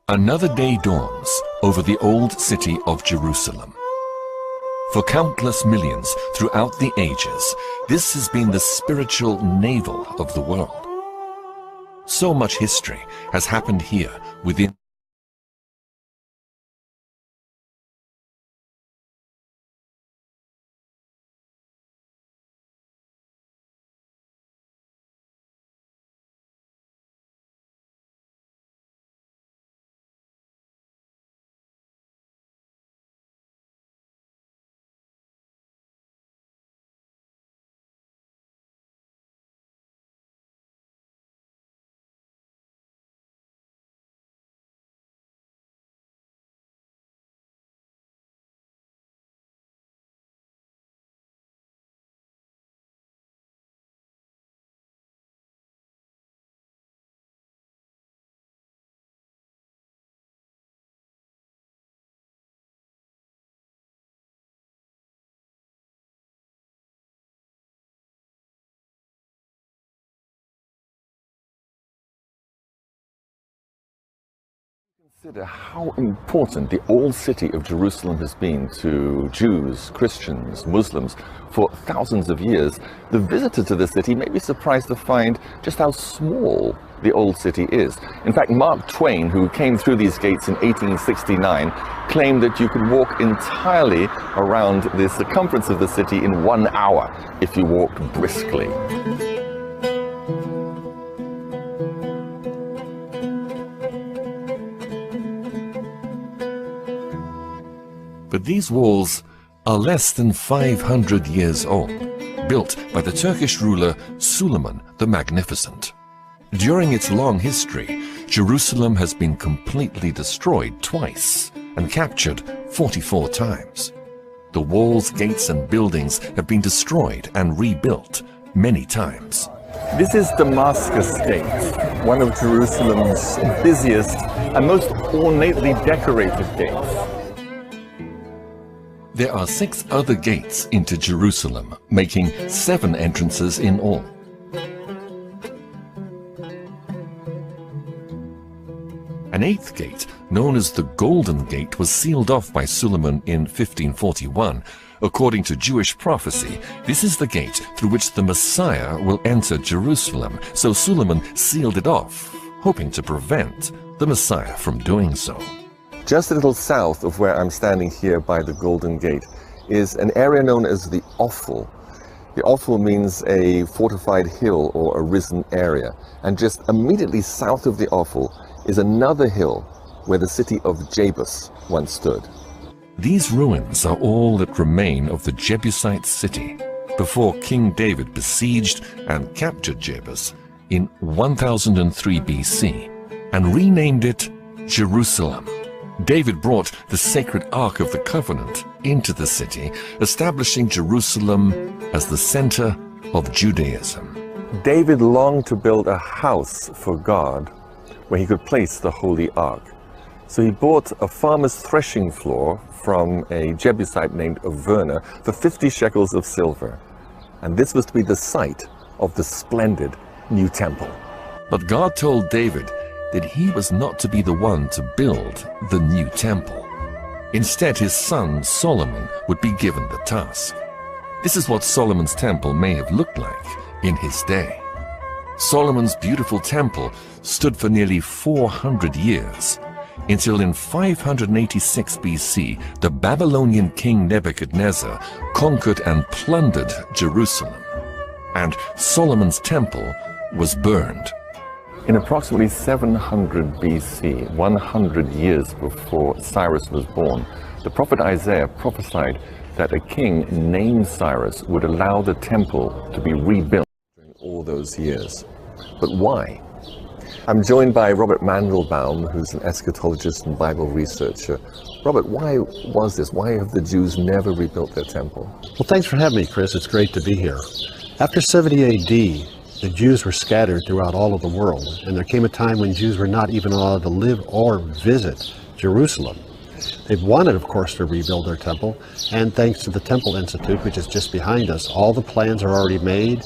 Another day dawns over the old city of Jerusalem. For countless millions throughout the ages, this has been the spiritual navel of the world. So much history has happened here within Consider how important the old city of Jerusalem has been to Jews, Christians, Muslims for thousands of years. The visitor to the city may be surprised to find just how small the old city is. In fact, Mark Twain, who came through these gates in 1869, claimed that you could walk entirely around the circumference of the city in 1 hour if you walked briskly. But these walls are less than 500 years old, built by the Turkish ruler Sulaiman the Magnificent. During its long history, Jerusalem has been completely destroyed twice and captured 44 times. The walls, gates, and buildings have been destroyed and rebuilt many times. This is Damascus Gate, one of Jerusalem's busiest and most ornately decorated gates. There are 6 other gates into Jerusalem, making 7 entrances in all. An 8th gate, known as the Golden Gate, was sealed off by Suleiman in 1541. According to Jewish prophecy, this is the gate through which the Messiah will enter Jerusalem, so Suleiman sealed it off, hoping to prevent the Messiah from doing so. Just a little south of where I'm standing here by the Golden Gate is an area known as the Offal. The Offal means a fortified hill or a risen area. And just immediately south of the Offal is another hill where the city of Jebus once stood. These ruins are all that remain of the Jebusite city before King David besieged and captured Jebus in 1003 BC and renamed it Jerusalem. David brought the sacred Ark of the Covenant into the city, establishing Jerusalem as the center of Judaism. David longed to build a house for God where he could place the Holy Ark. So he bought a farmer's threshing floor from a Jebusite named Averna for 50 shekels of silver. And this was to be the site of the splendid new temple. But God told David that he was not to be the one to build the new temple. Instead, his son Solomon would be given the task. This is what Solomon's temple may have looked like in his day. Solomon's beautiful temple stood for nearly 400 years, until in 586 BC, the Babylonian king Nebuchadnezzar conquered and plundered Jerusalem, and Solomon's temple was burned. In approximately 700 BC, 100 years before Cyrus was born, the prophet Isaiah prophesied that a king named Cyrus would allow the temple to be rebuilt during all those years. But why? I'm joined by Robert Mandelbaum, who's an eschatologist and Bible researcher. Robert, why was this? Why have the Jews never rebuilt their temple? Well, thanks for having me, Chris. It's great to be here. After 70 AD, the Jews were scattered throughout all of the world, and there came a time when Jews were not even allowed to live or visit Jerusalem. They wanted, of course, to rebuild their temple, and thanks to the Temple Institute, which is just behind us, all the plans are already made.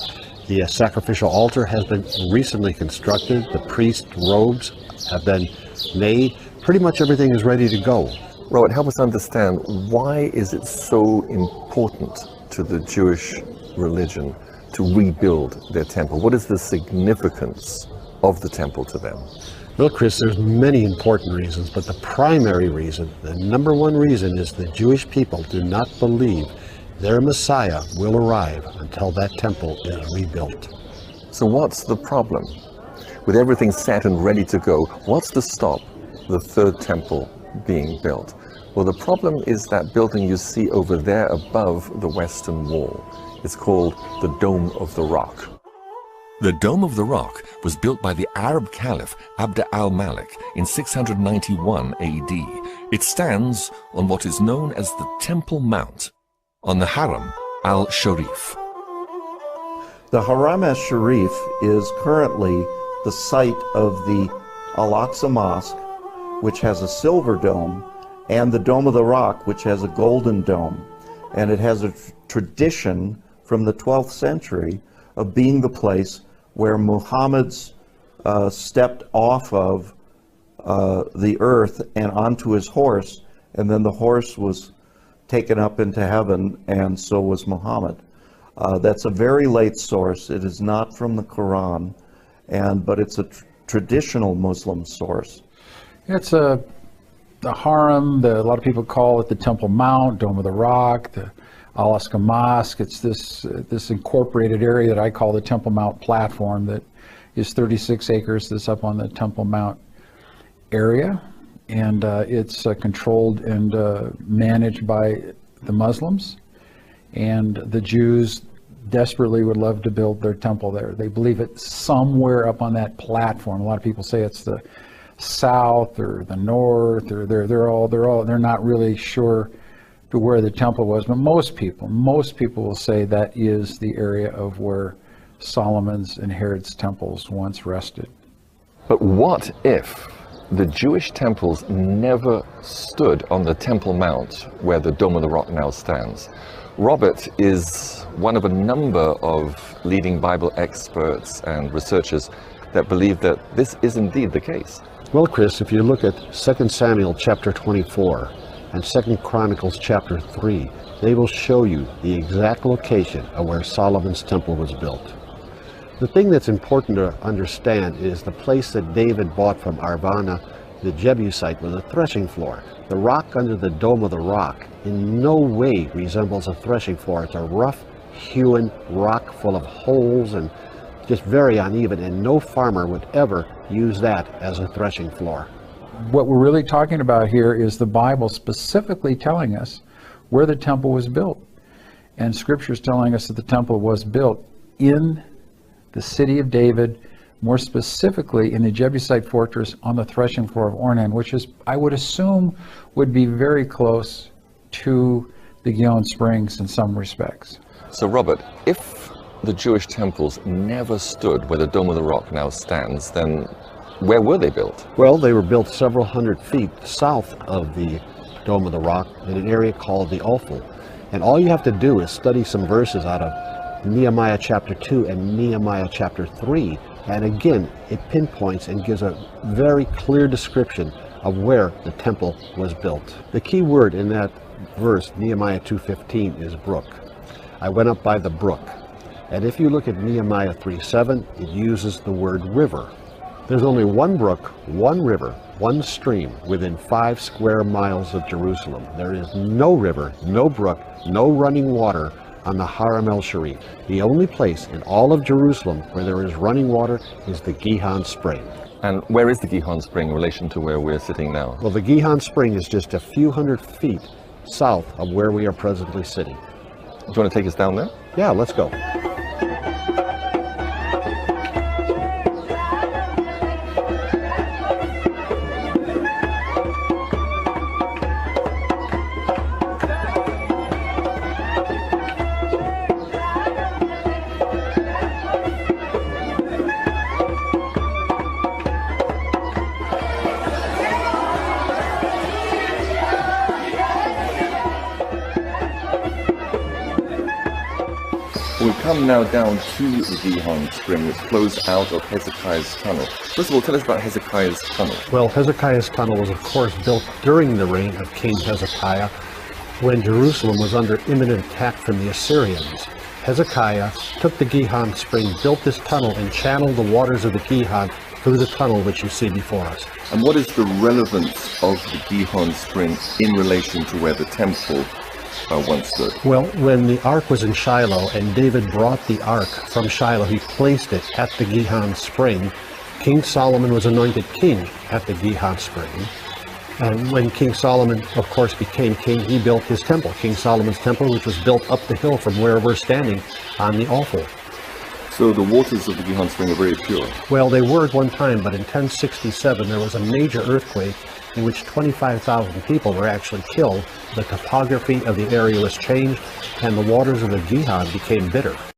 The sacrificial altar has been recently constructed. The priest robes have been made. Pretty much everything is ready to go. Robert, help us understand, why is it so important to the Jewish religion to rebuild their temple? What is the significance of the temple to them? Well, Chris, there's many important reasons, but the primary reason, the number one reason, is the Jewish people do not believe their Messiah will arrive until that temple is rebuilt. So what's the problem? With everything set and ready to go, what's to stop the third temple being built? Well, the problem is that building you see over there above the Western Wall. It's called the Dome of the Rock. The Dome of the Rock was built by the Arab Caliph Abd al-Malik in 691 AD. It stands on what is known as the Temple Mount, on the Haram al Sharif. The Haram al Sharif is currently the site of the Al-Aqsa Mosque, which has a silver dome, and the Dome of the Rock, which has a golden dome. And it has a tradition from the 12th century of being the place where Muhammad's stepped off of the earth and onto his horse, and then the horse was taken up into heaven, and so was Muhammad. That's a very late source. It is not from the Quran, but it's a traditional Muslim source. It's the Haram. A lot of people call it the Temple Mount, Dome of the Rock, the Al-Aqsa Mosque. It's this incorporated area that I call the Temple Mount platform, that is 36 acres that's up on the Temple Mount area, and it's controlled and managed by the Muslims, and the Jews desperately would love to build their temple there. They believe it's somewhere up on that platform. A lot of people say it's the south or the north, or they're not really sure to where the temple was, but most people will say that is the area of where Solomon's and Herod's temples once rested. But what if the Jewish temples never stood on the Temple Mount where the Dome of the Rock now stands? Robert is one of a number of leading Bible experts and researchers that believe that this is indeed the case. Well, Chris, if you look at 2 Samuel chapter 24 and 2 Chronicles chapter 3, they will show you the exact location of where Solomon's temple was built. The thing that's important to understand is the place that David bought from Arvana, the Jebusite, was a threshing floor. The rock under the Dome of the Rock in no way resembles a threshing floor. It's a rough-hewn rock full of holes and just very uneven, and no farmer would ever use that as a threshing floor. What we're really talking about here is the Bible specifically telling us where the temple was built. And Scripture is telling us that the temple was built in the city of David, more specifically in the Jebusite fortress on the threshing floor of Ornan, which is, I would assume, would be very close to the Gihon Springs in some respects. So Robert, if the Jewish temples never stood where the Dome of the Rock now stands, then where were they built? Well, they were built several hundred feet south of the Dome of the Rock in an area called the Ophel. And all you have to do is study some verses out of Nehemiah chapter 2 and Nehemiah chapter 3. And again, it pinpoints and gives a very clear description of where the temple was built. The key word in that verse, Nehemiah 2:15, is brook. I went up by the brook. And if you look at Nehemiah 3:7, it uses the word river. There's only one brook, one river, one stream within 5 square miles of Jerusalem. There is no river, no brook, no running water on the Haram al Sharif. The only place in all of Jerusalem where there is running water is the Gihon Spring. And where is the Gihon Spring in relation to where we're sitting now? Well, the Gihon Spring is just a few hundred feet south of where we are presently sitting. Do you want to take us down there? Yeah, let's go. We come now down to the Gihon Spring, which flows out of Hezekiah's tunnel. First of all, tell us about Hezekiah's tunnel. Well, Hezekiah's tunnel was, of course, built during the reign of King Hezekiah, when Jerusalem was under imminent attack from the Assyrians. Hezekiah took the Gihon spring, built this tunnel, and channeled the waters of the Gihon through the tunnel which you see before us. And what is the relevance of the Gihon spring in relation to where the temple once stood? Well, when the ark was in Shiloh and David brought the ark from Shiloh, he placed it at the Gihon spring. King Solomon was anointed king at the Gihon spring. And when King Solomon, of course, became king, he built his temple, King Solomon's temple, which was built up the hill from where we're standing on the altar. So the waters of the Gihon spring are very pure? Well, they were at one time, but in 1067 there was a major earthquake in which 25,000 people were actually killed. The topography of the area was changed, and the waters of the Gihon became bitter.